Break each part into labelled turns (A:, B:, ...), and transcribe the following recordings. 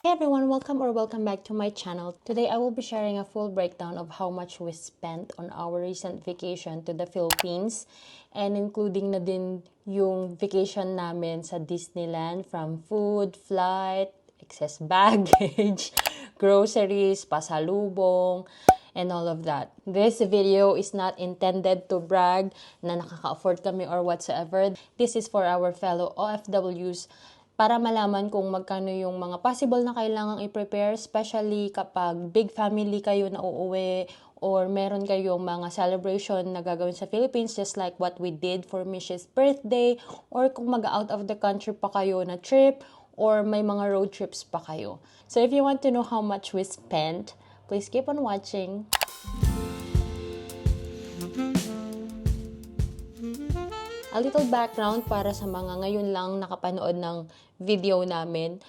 A: Hey everyone, welcome back to my channel. Today I will be sharing a full breakdown of how much we spent on our recent vacation to the Philippines and including na din yung vacation namin sa Disneyland from food, flight, excess baggage, groceries, pasalubong, and all of that. This video is not intended to brag na nakaka-afford kami or whatsoever. This is for our fellow OFWs para malaman kung magkano yung mga possible na kailangang i-prepare, especially kapag big family kayo na uuwi or meron kayong mga celebration na gagawin sa Philippines just like what we did for Mish's birthday, or kung mag-out of the country pa kayo na trip or may mga road trips pa kayo. So if you want to know how much we spent, please keep on watching. A little background para sa mga ngayon lang nakapanood ng video namin.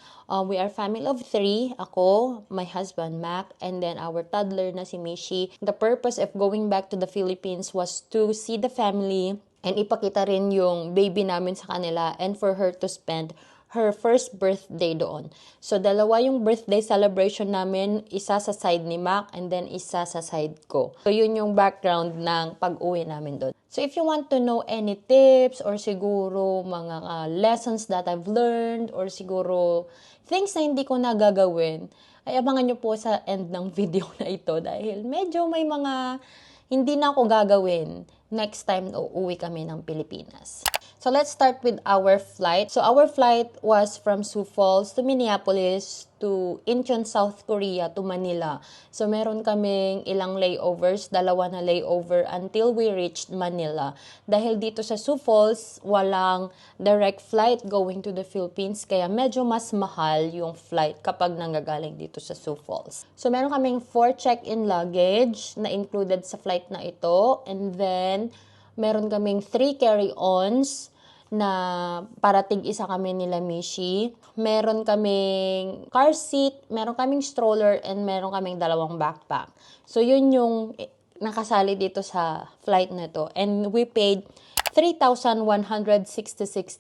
A: We are family of 3. Ako, my husband, Mac, and then our toddler na si Mishi. The purpose of going back to the Philippines was to see the family and ipakita rin yung baby namin sa kanila and for her to spend her first birthday doon. So, dalawa yung birthday celebration namin, isa sa side ni Mac and then isa sa side ko. So, yun yung background ng pag-uwi namin doon. So, if you want to know any tips or siguro mga lessons that I've learned or siguro things na hindi ko nagagawin, ay abangan nyo po sa end ng video na ito dahil medyo may mga hindi na ako gagawin next time na uuwi kami ng Pilipinas. So, let's start with our flight. So, our flight was from Sioux Falls to Minneapolis to Incheon, South Korea to Manila. So, meron kaming ilang layovers, 2 na layover until we reached Manila. Dahil dito sa Sioux Falls, walang direct flight going to the Philippines, kaya medyo mas mahal yung flight kapag nanggagaling dito sa Sioux Falls. So, meron kaming 4 check-in luggage na included sa flight na ito. And then, meron kaming 3 carry-ons na para tig-isa kami nila Mishi. Meron kaming car seat, meron kaming stroller, and meron kaming 2 backpack. So, yun yung nakasali dito sa flight na to. And we paid $3,166.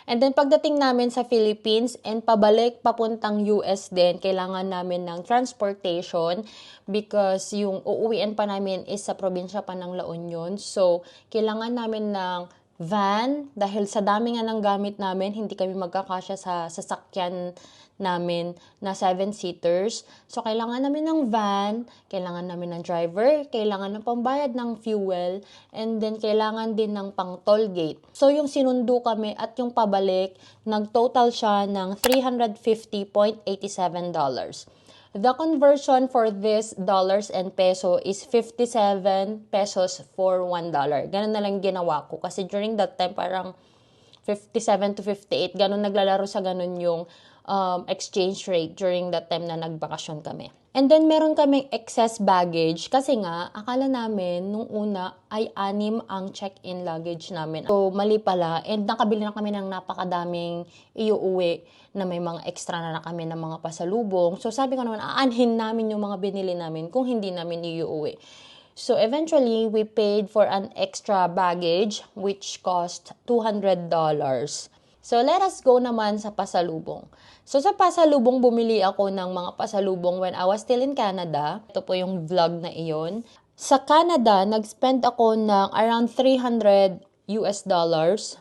A: And then, pagdating namin sa Philippines and pabalik, papuntang US din, kailangan namin ng transportation because yung uuwian pa namin is sa probinsya pa ng La Union. So, kailangan namin ng van, dahil sa dami nga ng gamit namin, hindi kami magkakasya sa sasakyan namin na 7-seaters. So, kailangan namin ng van, kailangan namin ng driver, kailangan ng pambayad ng fuel, and then kailangan din ng pang toll gate. So, yung sinundo kami at yung pabalik, nag-total siya ng $350.87. The conversion for this dollars and peso is 57 pesos for $1. Ganun na lang ginawa ko. Kasi during that time, parang 57 to 58, ganun naglalaro sa ganun yung exchange rate during that time na nagbakasyon kami. And then, meron kaming excess baggage kasi nga, akala namin nung una ay 6 ang check-in luggage namin. So, mali pala. And nakabili na kami ng napakadaming iuuwi na may mga extra na kami ng mga pasalubong. So, sabi ko naman, aanhin namin yung mga binili namin kung hindi namin iuuwi. So, eventually, we paid for an extra baggage which cost $200. So, let us go naman sa pasalubong. So, sa pasalubong, bumili ako ng mga pasalubong when I was still in Canada. Ito po yung vlog na iyon. Sa Canada, nag-spend ako ng around $300.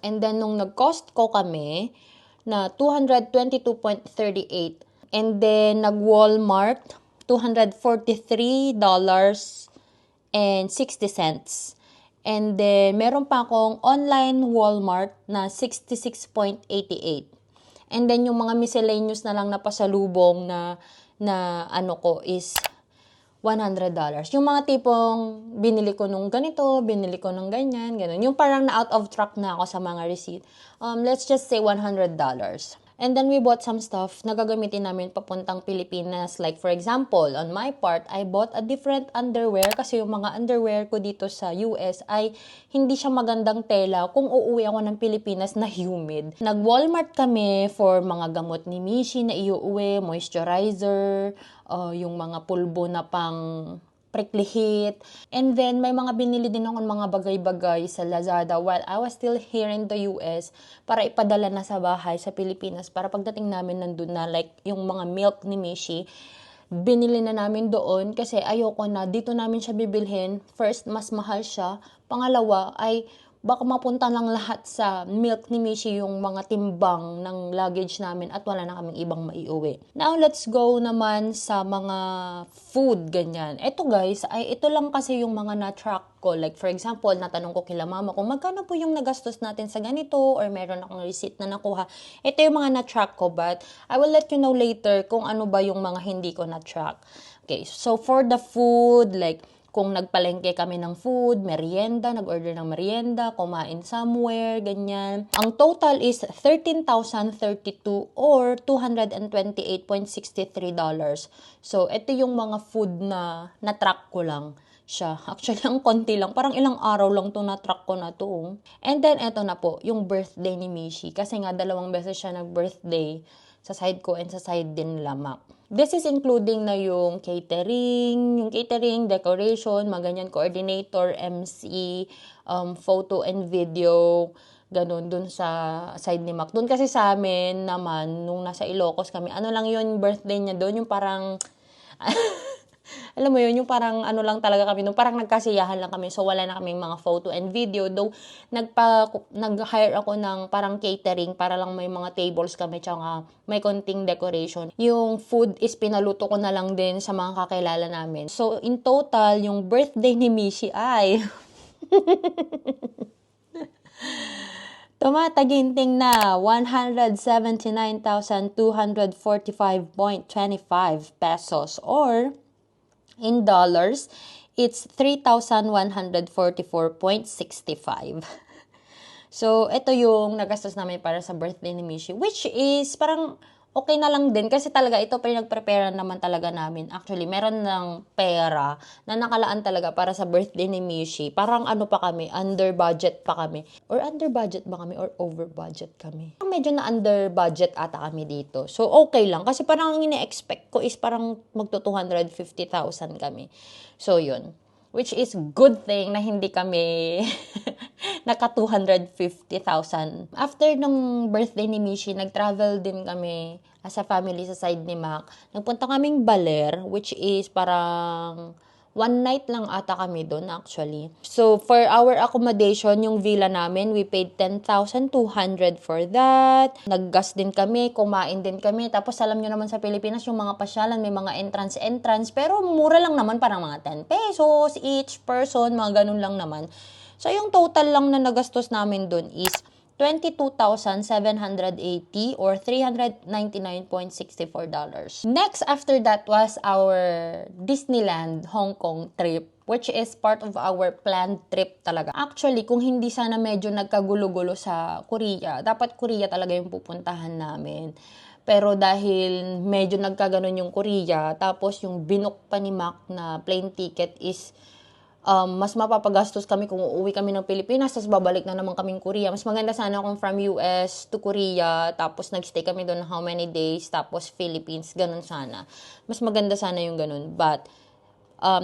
A: And then, nung nag-Costco kami, na $222.38. And then, nag-Walmart, $243.60. And then, meron pa akong online Walmart na $66.88. And then, yung mga miscellaneous na lang na pasalubong na ano ko is $100. Yung mga tipong binili ko nung ganito, binili ko nung ganyan, ganun. Yung parang na out of track na ako sa mga receipt. Let's just say $100. And then we bought some stuff na gagamitin namin papuntang Pilipinas. Like for example, on my part, I bought a different underwear kasi yung mga underwear ko dito sa US ay hindi siya magandang tela kung uuwi ako ng Pilipinas na humid. Nag-Walmart kami for mga gamot ni Mishi na iuuwi, moisturizer, yung mga pulbo na pang prickly heat. And then, may mga binili din ako ng mga bagay-bagay sa Lazada while I was still here in the US para ipadala na sa bahay sa Pilipinas para pagdating namin nandun na, like yung mga milk ni Mishi, binili na namin doon kasi ayoko na dito namin siya bibilhin. First, mas mahal siya. Pangalawa ay baka mapunta lang lahat sa milk ni Mishi yung mga timbang ng luggage namin at wala na kaming ibang maiuwi. Now, let's go naman sa mga food, ganyan. Ito guys, ito lang kasi yung mga na-track ko. Like for example, natanong ko kila mama kung magkano po yung nagastos natin sa ganito or meron akong receipt na nakuha. Ito yung mga na-track ko, but I will let you know later kung ano ba yung mga hindi ko na-track. Okay, so for the food, like kung nagpalengke kami ng food, merienda, nag-order ng merienda, kumain somewhere, ganyan. Ang total is $13,032 or $228.63. So, ito yung mga food na na-track ko lang siya. Actually, ang konti lang. Parang ilang araw lang to na-track ko na to. And then, eto na po, yung birthday ni Mishi. Kasi nga, 2 beses siya nag-birthday sa side ko and sa side din nila Mac. This is including na yung catering, decoration, mga ganyan, coordinator, MC, photo and video, ganun, dun sa side ni Mac. Dun kasi sa amin naman, nung nasa Ilocos kami, ano lang yun, birthday niya doon, yung parang, alam mo yun, yung parang ano lang talaga kami, nung parang nagkasiyahan lang kami, so wala na kaming mga photo and video, though nag-hire ako ng parang catering para lang may mga tables kami, tsaka may konting decoration. Yung food is pinaluto ko na lang din sa mga kakilala namin. So, in total, yung birthday ni Mishi ay tumataginting na 179,245.25 pesos or in dollars, it's 3,144.65. So, ito yung nagastos namin para sa birthday ni Mishi, which is parang okay na lang din kasi talaga ito pinag-prepare naman talaga namin. Actually, meron ng pera na nakalaan talaga para sa birthday ni Mishi. Parang ano pa kami, under budget pa kami. Or under budget ba kami or over budget kami? Medyo na under budget ata kami dito. So, okay lang. Kasi parang ang ine-expect ko is parang magto 250,000 kami. So, yun. Which is good thing na hindi kami naka 250,000. After nung birthday ni Mishi, nag-travel din kami as a family sa side ni Mac. Nagpunta kaming Baler, which is parang 1 night lang ata kami doon actually. So, for our accommodation, yung villa namin, we paid 10,200 for that. Naggas din kami, kumain din kami. Tapos, alam nyo naman sa Pilipinas, yung mga pasyalan, may mga entrance. Pero, mura lang naman, parang mga 10 pesos each person, mga ganun lang naman. So, yung total lang na nagastos namin doon is 22,780 or $399.64. Next, after that was our Disneyland Hong Kong trip, which is part of our planned trip talaga. Actually, kung hindi sana medyo nagkagulo-gulo sa Korea, dapat Korea talaga yung pupuntahan namin. Pero dahil medyo nagkaganon yung Korea, tapos yung binook pa ni Mac na plane ticket is mas mapapagastos kami kung uuwi kami ng Pilipinas, tapos babalik na naman kaming Korea. Mas maganda sana kung from US to Korea, tapos nagstay kami doon how many days, tapos Philippines, ganun sana. Mas maganda sana yung ganun. But,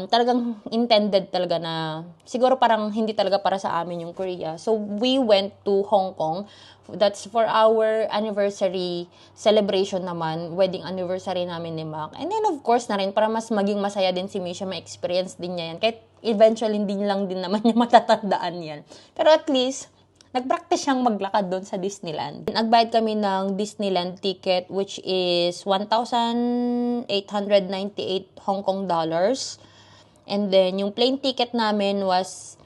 A: talagang intended talaga na, siguro parang hindi talaga para sa amin yung Korea. So, we went to Hong Kong. That's for our anniversary celebration naman, wedding anniversary namin ni Mac. And then, of course, na rin, para mas maging masaya din si Misha, ma-experience din niya yan. Kahit eventually, hindi lang din naman niya matatandaan yan. Pero at least, nag-practice siyang maglakad doon sa Disneyland. Nagbayad kami ng Disneyland ticket, which is 1,898 Hong Kong dollars. And then, yung plane ticket namin was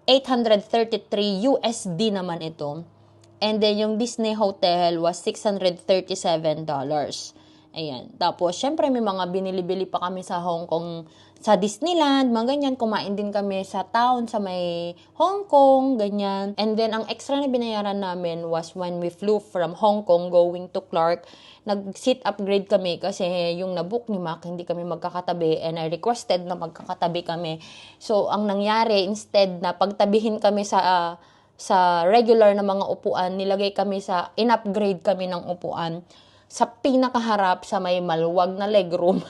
A: 833 USD naman ito. And then, yung Disney Hotel was $637. Ayan. Tapos, syempre, may mga binili-bili pa kami sa Hong Kong, sa Disneyland, mga ganyan. Kumain din kami sa town, sa may Hong Kong, ganyan. And then, ang extra na binayaran namin was when we flew from Hong Kong going to Clark. Nag-seat upgrade kami kasi yung nabook ni Mac, hindi kami magkakatabi. And I requested na magkakatabi kami. So, ang nangyari, instead na pagtabihin kami sa regular na mga upuan, nilagay kami in-upgrade kami ng upuan sa pinakaharap sa may maluwag na legroom.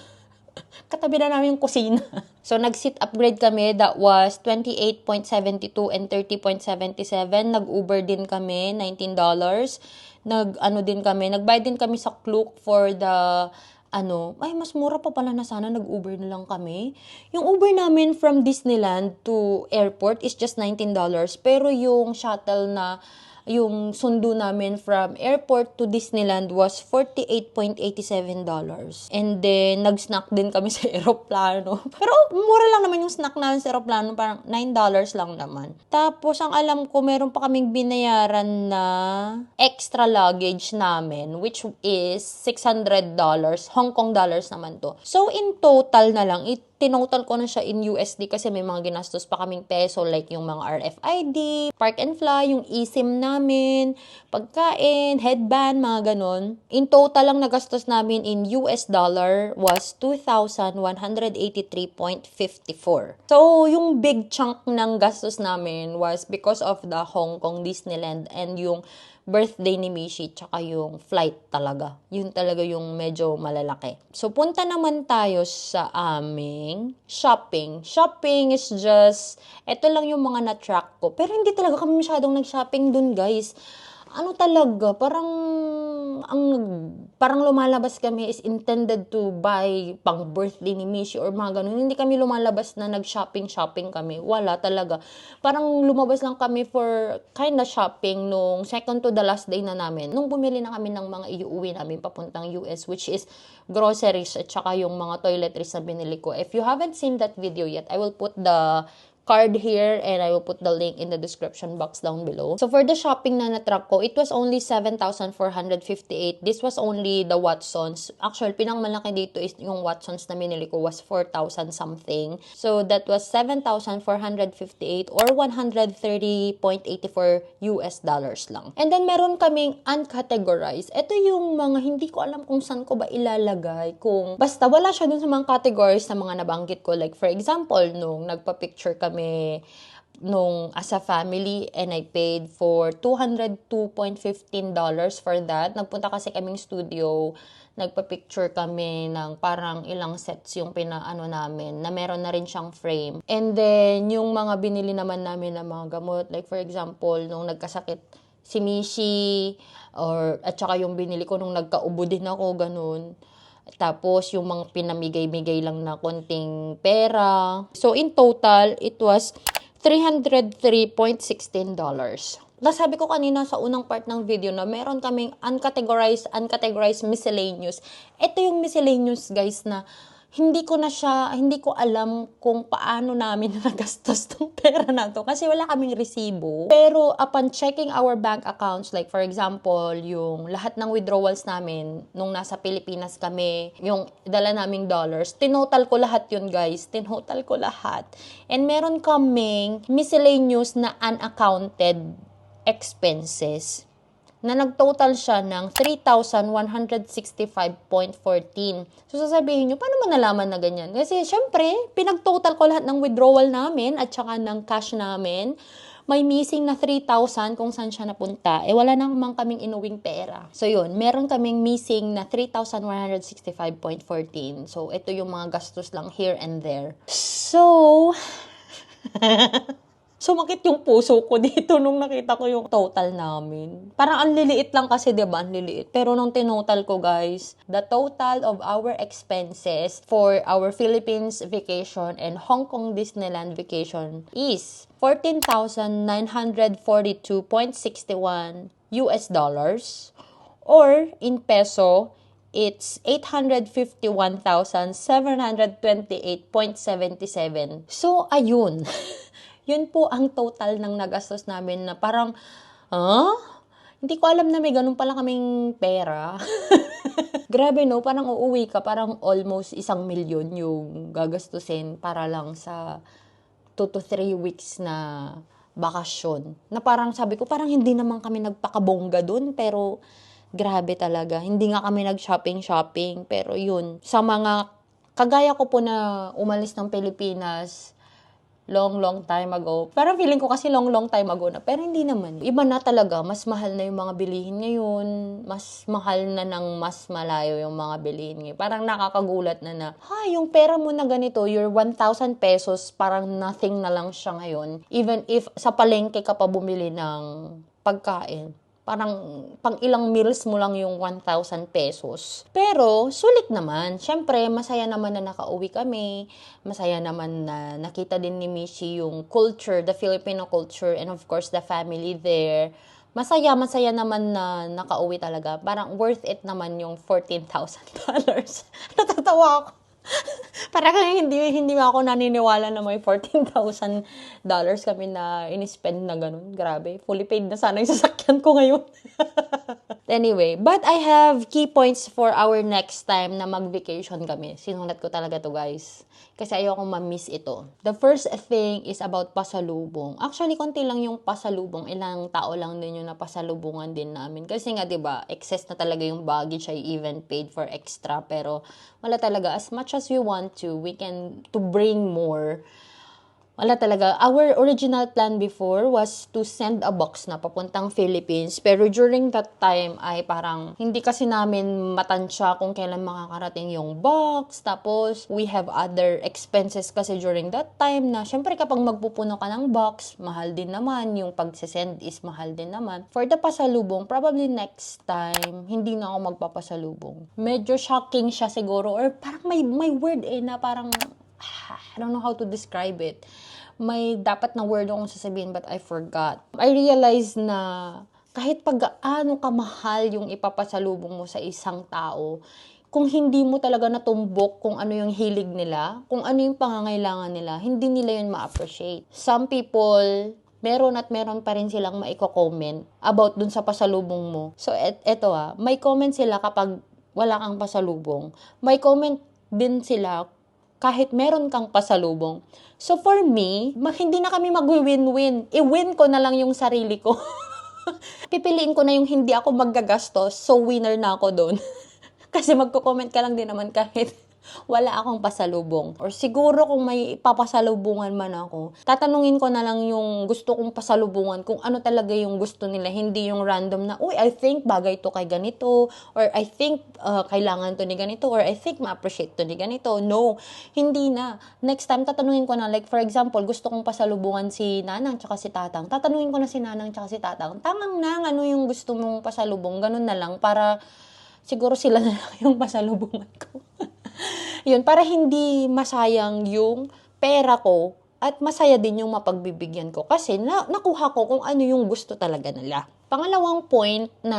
A: Katabi na namin yung kusina. So, nag-seat upgrade kami. That was 28.72 and 30.77. Nag-Uber din kami, $19. Nagbayad din kami sa Klook for the mas mura pa pala na sana nag-Uber na lang kami. Yung Uber namin from Disneyland to airport is just $19. Pero yung shuttle na yung sundo namin from airport to Disneyland was $48.87. And then, nag-snack din kami sa aeroplano. Pero, mura lang naman yung snack namin sa aeroplano. Parang $9 lang naman. Tapos, ang alam ko, meron pa kaming binayaran na extra luggage namin, which is $600. Hong Kong dollars naman to. So, in total na lang, tinotal ko na siya in USD kasi may mga ginastos pa kaming peso like yung mga RFID, Park and Fly, yung eSIM namin, pagkain, headband, mga ganon. In total lang nagastos namin in US dollar was 2,183.54. So, yung big chunk ng gastos namin was because of the Hong Kong Disneyland and yung birthday ni Mishi, tsaka yung flight talaga. Yun talaga yung medyo malalaki. So, punta naman tayo sa aming shopping. Shopping is just, eto lang yung mga na-track ko. Pero hindi talaga kami masyadong nag-shopping dun, guys. Talaga, parang lumalabas kami is intended to buy pang birthday ni Mishi or mga ganun. Hindi kami lumalabas na nag-shopping kami. Wala talaga. Parang lumabas lang kami for kind of shopping nung second to the last day na namin. Nung bumili na kami ng mga iuwi namin papuntang US, which is groceries at saka yung mga toiletries na binili ko. If you haven't seen that video yet, I will put the card here and I will put the link in the description box down below. So for the shopping na na-track ko, it was only 7,458. This was only the Watsons. Actually, pinangmalaki dito is yung Watsons na minili ko was 4,000 something. So that was 7,458 or 130.84 US dollars lang. And then meron kaming uncategorized. Ito yung mga hindi ko alam kung saan ko ba ilalagay. Basta wala siya dun sa mga categories na mga nabanggit ko. Like for example, nung nagpa-picture kami nung as a family and I paid for $202.15 for that. Nagpunta kasi kaming studio, nagpa-picture kami ng parang ilang sets yung pinaano namin na meron na rin siyang frame. And then, yung mga binili naman namin na mga gamot, like for example, nung nagkasakit si Mishi, at saka yung binili ko nung nagkaubo din ako, ganun. Tapos, yung mga pinamigay-migay lang na konting pera. So, in total, it was $303.16. Nasabi ko kanina sa unang part ng video na meron kaming uncategorized miscellaneous. Ito yung miscellaneous, guys, na hindi ko alam kung paano namin nagastos tong pera na to kasi wala kaming resibo. Pero upon checking our bank accounts, like for example, yung lahat ng withdrawals namin nung nasa Pilipinas kami, yung dala naming dollars, tinotal ko lahat yun, guys. Tinotal ko lahat. And meron kaming miscellaneous na unaccounted expenses na nag-total siya ng 3,165.14. So, sasabihin nyo, paano mo nalaman na ganyan? Kasi, syempre, pinag-total ko lahat ng withdrawal namin at saka ng cash namin. May missing na 3,000 kung saan siya napunta. Wala naman kaming inuwing pera. So, yun, meron kaming missing na 3,165.14. So, ito yung mga gastos lang here and there. So, sumakit yung puso ko dito nung nakita ko yung total namin. Parang ang liliit lang kasi, diba? Ang liliit. Pero nung tinotal ko, guys, the total of our expenses for our Philippines vacation and Hong Kong Disneyland vacation is 14,942.61 US dollars. Or, in peso, it's 851,728.77. So, ayun. Yun po ang total ng nagastos namin na parang, hindi ko alam na may ganun pala kaming pera. Grabe, no? Parang uuwi ka, parang almost 1,000,000 yung gagastusin para lang sa 2 to 3 weeks na bakasyon. Na parang sabi ko, parang hindi naman kami nagpakabongga dun, pero grabe talaga. Hindi nga kami nag-shopping, pero yun. Sa mga kagaya ko po na umalis ng Pilipinas long time ago. Parang feeling ko kasi long time ago na. Pero hindi naman. Iba na talaga. Mas mahal na yung mga bilihin ngayon. Mas mahal na ng mas malayo yung mga bilihin ngayon. Parang nakakagulat na yung pera mo na ganito, your 1,000 pesos, parang nothing na lang siya ngayon. Even if sa palengke ka pa bumili ng pagkain. Parang pang ilang meals mo lang yung 1,000 pesos. Pero, sulit naman. Siyempre, masaya naman na nakauwi kami. Masaya naman na nakita din ni Mishi yung culture, the Filipino culture, and of course, the family there. Masaya naman na nakauwi talaga. Parang worth it naman yung $14,000. Natatawa ako. Parang hindi ako naniniwala na may $14,000 kami na in-spend na ganun. Grabe. Fully paid na sana yung sasakyan ko ngayon. Anyway, but I have key points for our next time na mag-vacation kami. Sinulat ko talaga to, guys. Kasi ayoko ma-miss ito. The first thing is about pasalubong. Actually, konti lang yung pasalubong. Ilang tao lang din yung napasalubungan din namin. Kasi nga, diba, excess na talaga yung baggage. I even paid for extra. Pero wala talaga. As much as we want to, we can to bring more. Wala talaga. Our original plan before was to send a box na papuntang Philippines. Pero during that time ay parang hindi kasi namin matansya kung kailan makakarating yung box. Tapos we have other expenses kasi during that time na syempre kapag magpupuno ka ng box, mahal din naman. Yung pagsisend is mahal din naman. For the pasalubong, probably next time, hindi na ako magpapasalubong. Medyo shocking siya siguro or parang may word na parang I don't know how to describe it. May dapat na word akong sasabihin but I forgot. I realized na kahit pag-gaano kamahal yung ipapasalubong mo sa isang tao, kung hindi mo talaga natumbok kung ano yung hilig nila, kung ano yung pangangailangan nila, hindi nila yun ma-appreciate. Some people, meron pa rin silang maiko-comment about dun sa pasalubong mo. So, eto may comment sila kapag wala kang pasalubong. May comment din sila kahit meron kang pasalubong. So for me, hindi na kami mag-win-win. I-win ko na lang yung sarili ko. Pipiliin ko na yung hindi ako maggagastos, so winner na ako doon. Kasi magko-comment ka lang din naman kahit wala akong pasalubong. Or siguro kung may papasalubungan man ako, tatanungin ko na lang yung gusto kong pasalubungan kung ano talaga yung gusto nila. Hindi yung random na, uy, I think bagay to kay ganito. Or I think kailangan to ni ganito. Or I think ma-appreciate to ni ganito. No, hindi na. Next time, tatanungin ko na, like for example, gusto kong pasalubungan si Nanang tsaka si Tatang. Tatanungin ko na si Nanang tsaka si Tatang, Tangang Nang, ano yung gusto mong pasalubong? Ganun na lang para siguro sila na lang yung pasalubungan ko. Yun, para hindi masayang yung pera ko at masaya din yung mapagbibigyan ko kasi nakuha ko kung ano yung gusto talaga nila. Pangalawang point na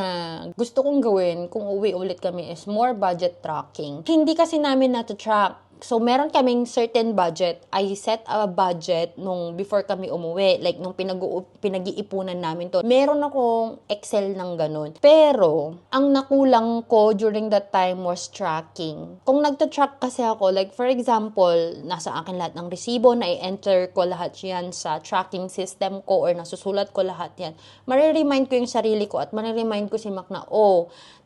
A: gusto kong gawin kung uwi ulit kami is more budget tracking. Hindi kasi namin na-track. So, meron kaming certain budget. I set a budget nung before kami umuwi. Like, nung pinag-iipunan namin to. Meron akong Excel ng ganun. Pero, ang nakulang ko during that time was tracking. Kung nagta-track kasi ako, like for example, nasa akin lahat ng resibo, na-enter ko lahat yan sa tracking system ko or nasusulat ko lahat yan. Mariremind ko yung sarili ko at mariremind ko si Mac na,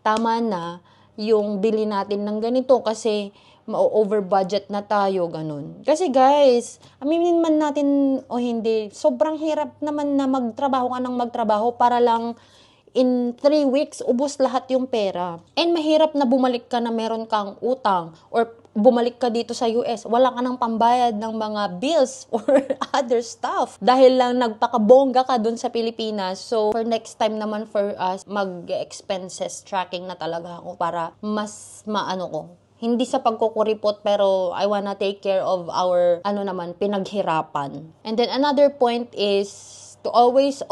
A: tama na yung bili natin ng ganito kasi ma-over budget na tayo, ganun. Kasi guys, aminin man natin o hindi, sobrang hirap naman na magtrabaho ka ng magtrabaho para lang in 3 weeks, ubos lahat yung pera. And mahirap na bumalik ka na meron kang utang or bumalik ka dito sa US, wala ka ng pambayad ng mga bills or other stuff. Dahil lang nagpakabongga ka dun sa Pilipinas. So, for next time naman for us, mag-expenses tracking na talaga ako para mas maano ko. Hindi sa pagkukuripot pero I wanna take care of our pinaghirapan. And then another point is to always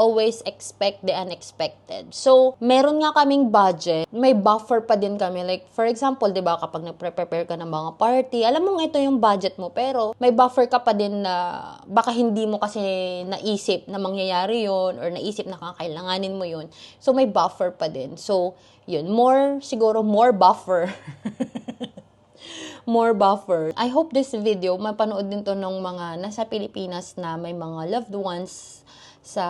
A: expect the unexpected. So, meron nga kaming budget, may buffer pa din kami. Like, for example, di ba, kapag nagprepare ka ng mga party, alam mo ito yung budget mo, pero may buffer ka pa din na baka hindi mo kasi naisip na mangyayari yon or naisip na kakailanganin mo yon. So, may buffer pa din. So, yun, siguro more buffer. More buffer. I hope this video, mapanood din to ng mga nasa Pilipinas na may mga loved ones sa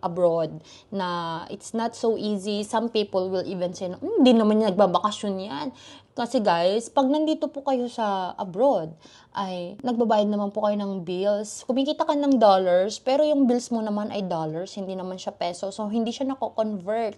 A: abroad, na it's not so easy. Some people will even say, hindi naman yan, nagbabakasyon yan. Kasi guys, pag nandito po kayo sa abroad, ay nagbabayad naman po kayo ng bills. Kumikita ka ng dollars, pero yung bills mo naman ay dollars, hindi naman siya peso. So, hindi siya nako-convert.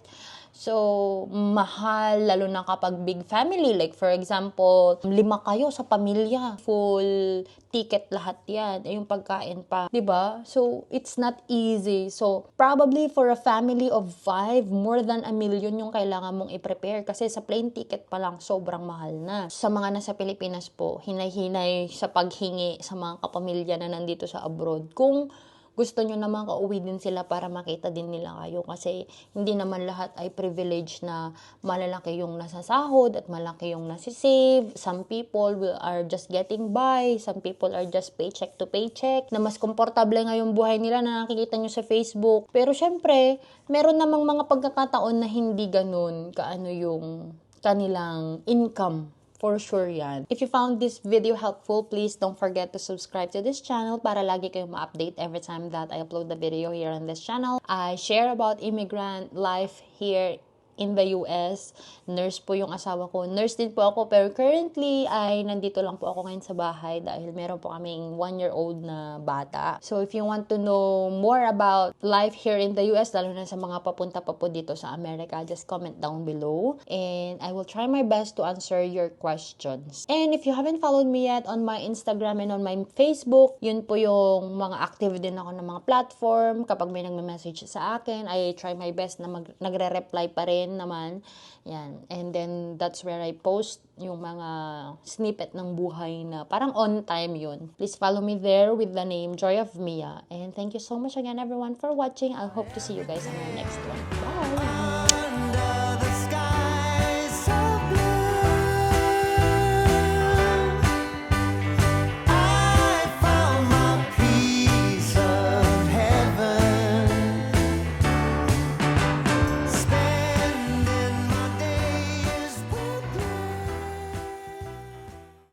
A: So, mahal, lalo na kapag big family. Like, for example, 5 kayo sa pamilya. Full ticket lahat yan. Yung pagkain pa. 'Di ba? So, it's not easy. So, probably for a family of 5, more than 1 million yung kailangan mong i-prepare. Kasi sa plane ticket pa lang, sobrang mahal na. Sa mga nasa Pilipinas po, hinay-hinay sa paghingi sa mga kapamilya na nandito sa abroad. Kung gusto nyo naman kauwi din sila para makita din nila kayo, kasi hindi naman lahat ay privilege na malalaki yung nasasahod at malaki yung nasisave. Some people are just getting by, some people are just paycheck to paycheck, na mas komportable nga yung buhay nila na nakikita nyo sa Facebook. Pero syempre, meron namang mga pagkakataon na hindi ganun kaano yung kanilang income. For sure yan. If you found this video helpful, please don't forget to subscribe to this channel para lagi kayong ma-update every time that I upload the video here on this channel. I share about immigrant life here in the US. Nurse po yung asawa ko. Nurse din po ako, pero currently ay nandito lang po ako ngayon sa bahay dahil meron po kaming 1-year-old na bata. So if you want to know more about life here in the US, lalo na sa mga papunta pa po dito sa America, just comment down below and I will try my best to answer your questions. And if you haven't followed me yet on my Instagram and on my Facebook, yun po yung mga active din ako ng mga platform. Kapag may nagme-message sa akin, I try my best na nagre-reply pa rin naman. Yan. And then, that's where I post yung mga snippet ng buhay na parang on time yun. Please follow me there with the name Joy of Mia. And thank you so much again, everyone, for watching. I hope to see you guys on our next one. Bye!